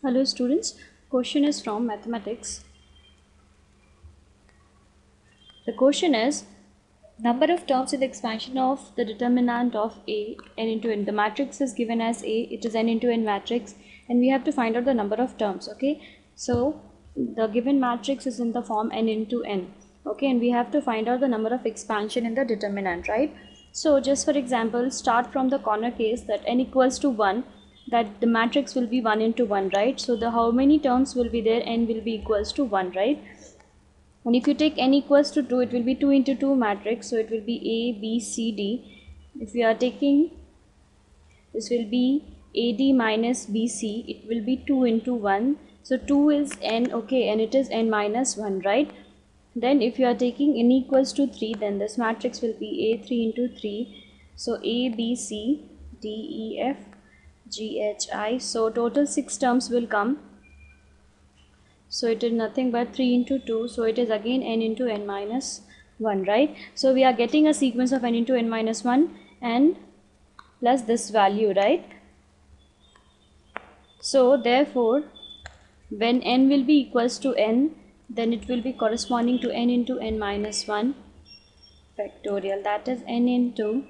Hello students, question is from mathematics. The question is number of terms in the expansion of the determinant of A n into n. The matrix is given as A, it is n into n matrix, and we have to find out the number of terms. Okay, so the given matrix is in the form n into n. Okay, and we have to find out the number of expansion in the determinant, right? So just for example, start from the corner case that n equals to 1, that the matrix will be 1 into 1, right? So the how many terms will be there? N will be equals to 1, right? And if you take n equals to 2, it will be 2 into 2 matrix, so it will be A, B, C, D. If we are taking, this will be AD minus BC, it will be 2 into 1. So 2 is n, okay, and it is n minus 1, right? Then if you are taking n equals to 3, then this matrix will be A3 into 3. So A, B, C, D, E, F, G, H, I. So total 6 terms will come. So it is nothing but 3 into 2. So it is again n into n minus 1, right? So we are getting a sequence of n into n minus 1 and plus this value, right? So therefore, when n will be equals to n, then it will be corresponding to n into n minus 1 factorial. That is n into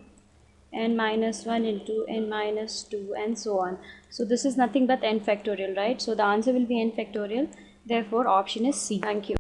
n minus 1 into n minus 2 and so on. So this is nothing but n factorial, right? So the answer will be n factorial. Therefore, option is C. Thank you.